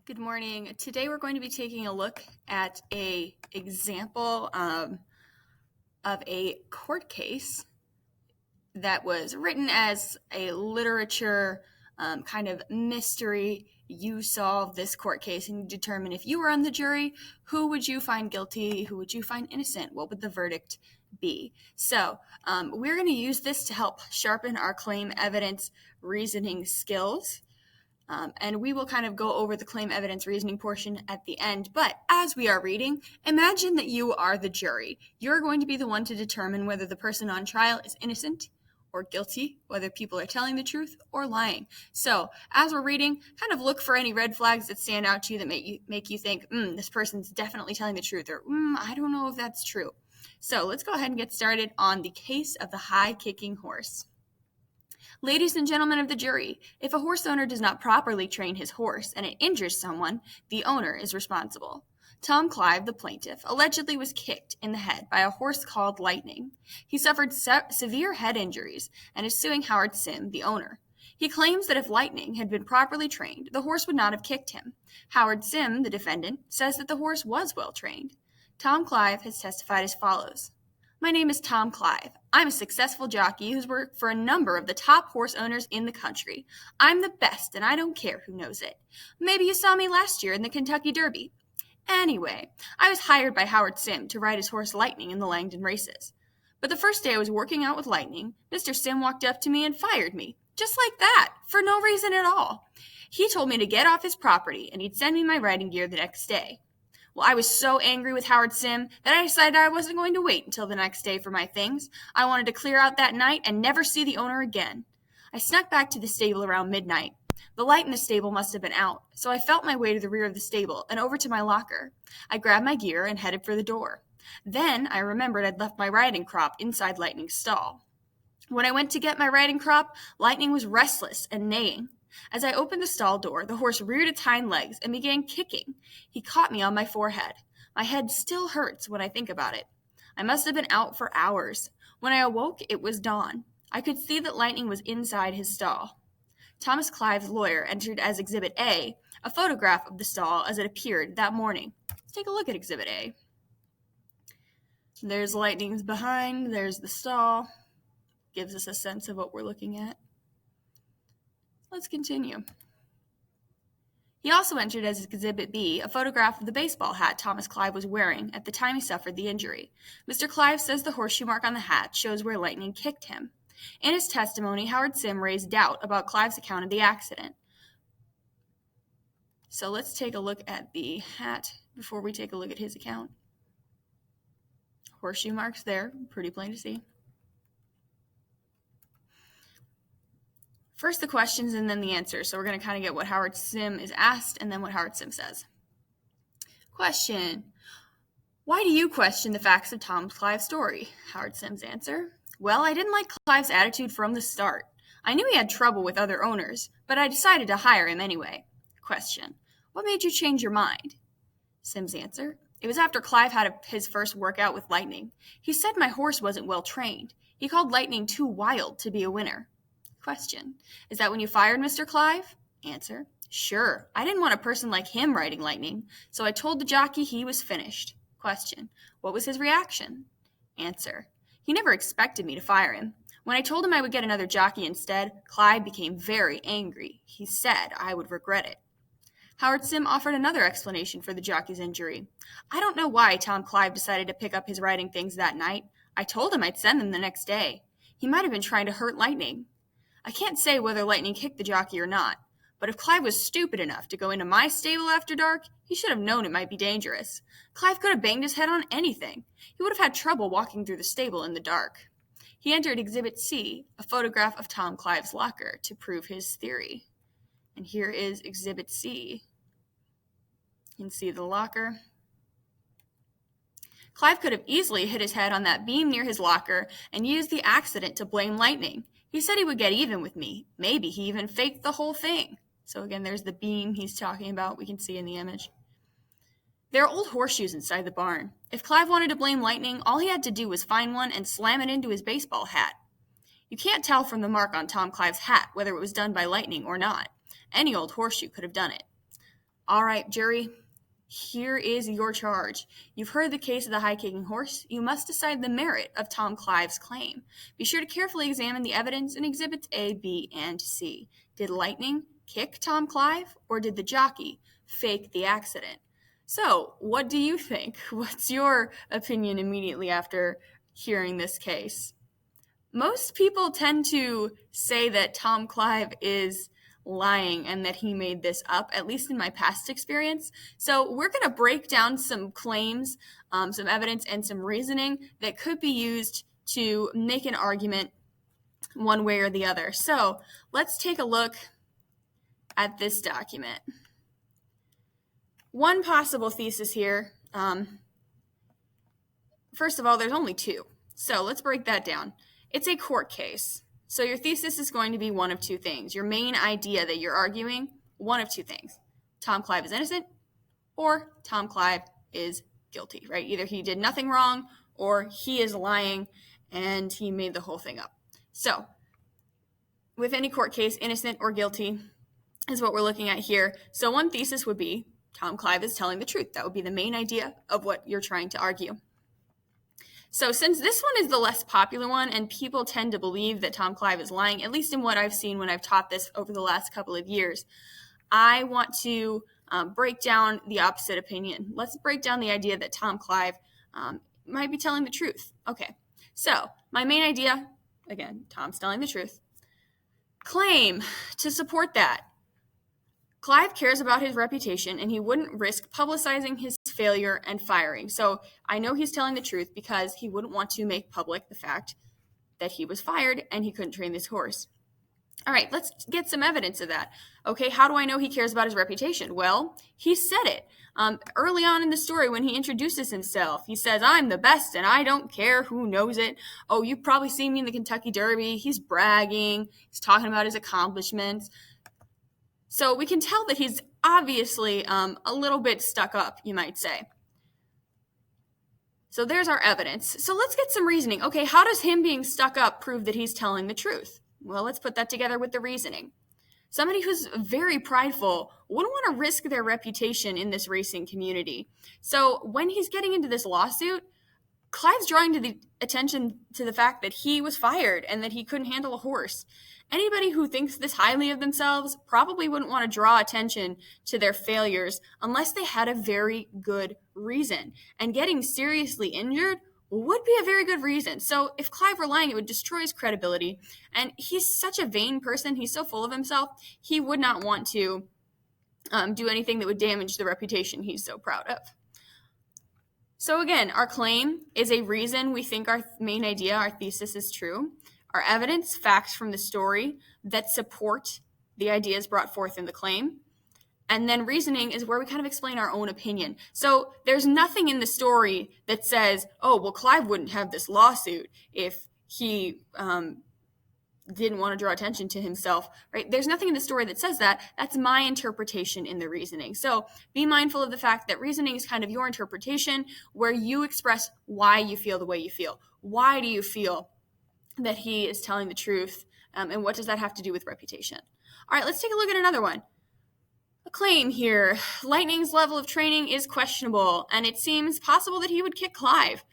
Good morning. Today we're going to be taking a look at an example of a court case that was written as a literature kind of mystery. You solve this court case and you determine if you were on the jury, who would you find guilty, who would you find innocent, what would the verdict be? So we're going to use this to help sharpen our claim evidence reasoning skills. And we will kind of go over the claim evidence reasoning portion at the end. But as we are reading, imagine that you are the jury. You're going to be the one to determine whether the person on trial is innocent or guilty, whether people are telling the truth or lying. So as we're reading, kind of look for any red flags that stand out to you that make you think, this person's definitely telling the truth, or I don't know if that's true. So let's go ahead and get started on the case of the high-kicking horse. Ladies and gentlemen of the jury, if a horse owner does not properly train his horse and it injures someone, the owner is responsible. Tom Clive, the plaintiff, allegedly was kicked in the head by a horse called Lightning. He suffered severe head injuries and is suing Howard Sim, the owner. He claims that if Lightning had been properly trained, the horse would not have kicked him. Howard Sim, the defendant, says that the horse was well trained. Tom Clive has testified as follows. My name is Tom Clive. I'm a successful jockey who's worked for a number of the top horse owners in the country. I'm the best, and I don't care who knows it. Maybe you saw me last year in the Kentucky Derby. Anyway, I was hired by Howard Sim to ride his horse Lightning in the Langdon races. But the first day I was working out with Lightning, Mr. Sim walked up to me and fired me. Just like that, for no reason at all. He told me to get off his property, and he'd send me my riding gear the next day. Well, I was so angry with Howard Sim that I decided I wasn't going to wait until the next day for my things. I wanted to clear out that night and never see the owner again. I snuck back to the stable around midnight. The light in the stable must have been out, so I felt my way to the rear of the stable and over to my locker. I grabbed my gear and headed for the door. Then I remembered I'd left my riding crop inside Lightning's stall. When I went to get my riding crop, Lightning was restless and neighing. As I opened the stall door, the horse reared its hind legs and began kicking. He caught me on my forehead. My head still hurts when I think about it. I must have been out for hours. When I awoke, it was dawn. I could see that Lightning was inside his stall. Thomas Clive's lawyer entered as Exhibit A, a photograph of the stall as it appeared that morning. Let's take a look at Exhibit A. There's Lightning's behind, there's the stall. Gives us a sense of what we're looking at. Let's continue. He also entered as Exhibit B a photograph of the baseball hat Thomas Clive was wearing at the time he suffered the injury. Mr. Clive says the horseshoe mark on the hat shows where Lightning kicked him. In his testimony, Howard Sim raised doubt about Clive's account of the accident. So let's take a look at the hat before we take a look at his account. Horseshoe marks there, pretty plain to see. First the questions and then the answers. So we're going to kind of get what Howard Sim is asked and then what Howard Sim says. Question. Why do you question the facts of Tom Clive's story? Howard Sim's answer. Well, I didn't like Clive's attitude from the start. I knew he had trouble with other owners, but I decided to hire him anyway. Question. What made you change your mind? Sim's answer. It was after Clive had his first workout with Lightning. He said my horse wasn't well trained. He called Lightning too wild to be a winner. Question. Is that when you fired Mr. Clive? Answer. Sure. I didn't want a person like him riding Lightning, so I told the jockey he was finished. Question. What was his reaction? Answer. He never expected me to fire him. When I told him I would get another jockey instead, Clive became very angry. He said I would regret it. Howard Sim offered another explanation for the jockey's injury. I don't know why Tom Clive decided to pick up his riding things that night. I told him I'd send them the next day. He might have been trying to hurt Lightning. I can't say whether Lightning kicked the jockey or not, but if Clive was stupid enough to go into my stable after dark, he should have known it might be dangerous. Clive could have banged his head on anything. He would have had trouble walking through the stable in the dark. He entered Exhibit C, a photograph of Tom Clive's locker, to prove his theory. And here is Exhibit C. You can see the locker. Clive could have easily hit his head on that beam near his locker and used the accident to blame Lightning. He said he would get even with me. Maybe he even faked the whole thing. So again, there's the beam he's talking about. We can see in the image. There are old horseshoes inside the barn. If Clive wanted to blame Lightning, all he had to do was find one and slam it into his baseball hat. You can't tell from the mark on Tom Clive's hat whether it was done by Lightning or not. Any old horseshoe could have done it. All right, jury, here is your charge. You've heard the case of the high-kicking horse. You must decide the merit of Tom Clive's claim. Be sure to carefully examine the evidence in Exhibits A, B, and C. Did Lightning kick Tom Clive, or did the jockey fake the accident? So, what do you think? What's your opinion immediately after hearing this case? Most people tend to say that Tom Clive is lying and that he made this up, at least in my past experience. So we're going to break down some claims, some evidence, and some reasoning that could be used to make an argument one way or the other. So let's take a look at this document. One possible thesis here, first of all, there's only two. So let's break that down. It's a court case. So your thesis is going to be one of two things. Your main idea that you're arguing, one of two things. Tom Clive is innocent or Tom Clive is guilty, right? Either he did nothing wrong or he is lying and he made the whole thing up. So with any court case, innocent or guilty is what we're looking at here. So one thesis would be Tom Clive is telling the truth. That would be the main idea of what you're trying to argue. So since this one is the less popular one and people tend to believe that Tom Clive is lying, at least in what I've seen when I've taught this over the last couple of years, I want to break down the opposite opinion. Let's break down the idea that Tom Clive might be telling the truth. Okay, so my main idea, again, Tom's telling the truth. Claim to support that. Clive cares about his reputation and he wouldn't risk publicizing his failure and firing. So I know he's telling the truth because he wouldn't want to make public the fact that he was fired and he couldn't train this horse. All right, let's get some evidence of that. Okay, how do I know he cares about his reputation? Well, he said it. Early on in the story when he introduces himself, he says, "I'm the best and I don't care who knows it." Oh, you've probably seen me in the Kentucky Derby. He's bragging. He's talking about his accomplishments. So we can tell that he's obviously a little bit stuck up, you might say. So there's our evidence. So let's get some reasoning. Okay, how does him being stuck up prove that he's telling the truth? Well, let's put that together with the reasoning. Somebody who's very prideful wouldn't want to risk their reputation in this racing community. So when he's getting into this lawsuit, Clive's drawing to the attention to the fact that he was fired and that he couldn't handle a horse. Anybody who thinks this highly of themselves probably wouldn't want to draw attention to their failures unless they had a very good reason. And getting seriously injured would be a very good reason. So if Clive were lying, it would destroy his credibility. And he's such a vain person. He's so full of himself. He would not want to do anything that would damage the reputation he's so proud of. So again, our claim is a reason we think our main idea, our thesis is true. Our evidence, facts from the story that support the ideas brought forth in the claim. And then reasoning is where we kind of explain our own opinion. So there's nothing in the story that says, oh, well, Clive wouldn't have this lawsuit if he didn't want to draw attention to himself, right? There's nothing in the story that says that. That's my interpretation in the reasoning. So be mindful of the fact that reasoning is kind of your interpretation where you express why you feel the way you feel. Why do you feel that he is telling the truth? And what does that have to do with reputation? All right, let's take a look at another one. A claim here. Lightning's level of training is questionable, and it seems possible that he would kick Clive.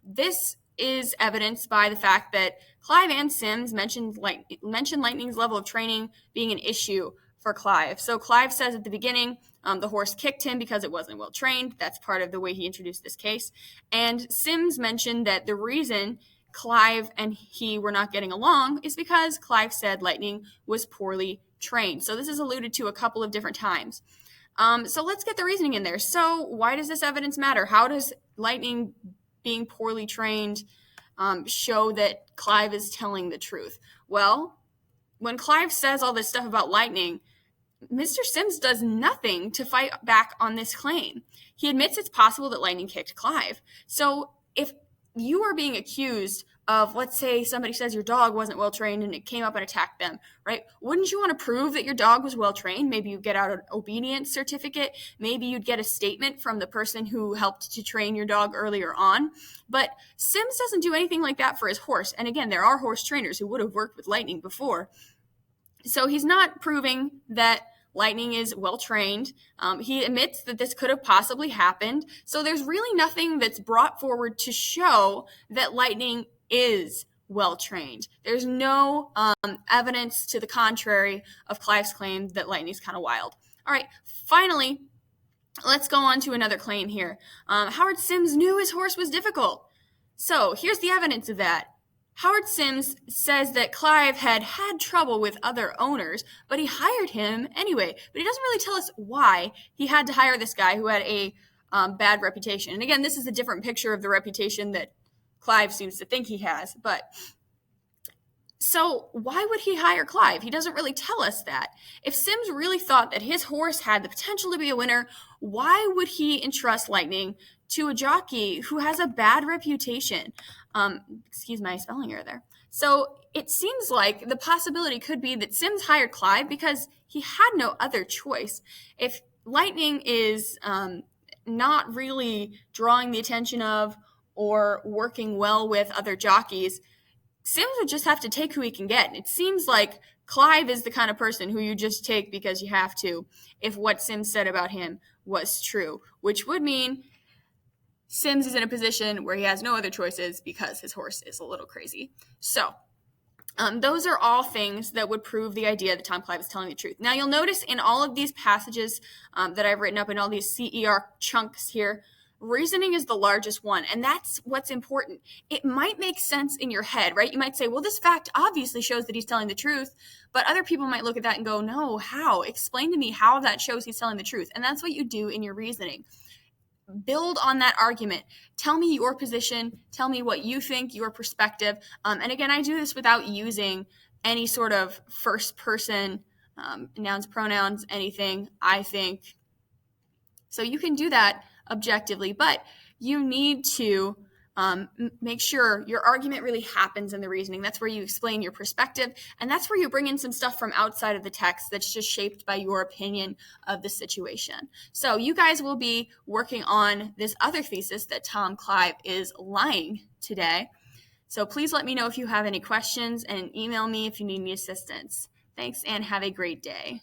This is evidenced by the fact that Clive and Sims mentioned Lightning's level of training being an issue for Clive. So Clive says at the beginning the horse kicked him because it wasn't well trained. That's part of the way he introduced this case. And Sims mentioned that the reason Clive and he were not getting along is because Clive said Lightning was poorly trained. So this is alluded to a couple of different times. So let's get the reasoning in there. So why does this evidence matter? How does Lightning being poorly trained show that Clive is telling the truth? Well, when Clive says all this stuff about Lightning, Mr. Sims does nothing to fight back on this claim. He admits it's possible that Lightning kicked Clive. So if you are being accused of, let's say somebody says your dog wasn't well trained and it came up and attacked them, right? Wouldn't you want to prove that your dog was well trained? Maybe you get out an obedience certificate. Maybe you'd get a statement from the person who helped to train your dog earlier on. But Sims doesn't do anything like that for his horse. And again, there are horse trainers who would have worked with Lightning before. So he's not proving that Lightning is well-trained. He admits that this could have possibly happened. So there's really nothing that's brought forward to show that Lightning is well-trained. There's no evidence to the contrary of Clive's claim that Lightning's kind of wild. All right, finally, let's go on to another claim here. Howard Sims knew his horse was difficult. So here's the evidence of that. Howard Sims says that Clive had trouble with other owners, but he hired him anyway. But he doesn't really tell us why he had to hire this guy who had a bad reputation. And again, this is a different picture of the reputation that Clive seems to think he has. But so why would he hire Clive? He doesn't really tell us that. If Sims really thought that his horse had the potential to be a winner, why would he entrust Lightning to a jockey who has a bad reputation? Excuse my spelling error there. So it seems like the possibility could be that Sims hired Clive because he had no other choice. If Lightning is not really drawing the attention of or working well with other jockeys, Sims would just have to take who he can get. And it seems like Clive is the kind of person who you just take because you have to, if what Sims said about him was true, which would mean Sims is in a position where he has no other choices because his horse is a little crazy. So those are all things that would prove the idea that Tom Clive is telling the truth. Now, you'll notice in all of these passages that I've written up in all these CER chunks here, reasoning is the largest one, and that's what's important. It might make sense in your head, right? You might say, well, this fact obviously shows that he's telling the truth, but other people might look at that and go, no, how? Explain to me how that shows he's telling the truth. And that's what you do in your reasoning. Build on that argument. Tell me your position. Tell me what you think, your perspective. And again, I do this without using any sort of first person, nouns, pronouns, anything, I think. So you can do that objectively, but you need to make sure your argument really happens in the reasoning. That's where you explain your perspective, and that's where you bring in some stuff from outside of the text that's just shaped by your opinion of the situation. So you guys will be working on this other thesis that Tom Clive is lying today. So please let me know if you have any questions and email me if you need any assistance. Thanks and have a great day.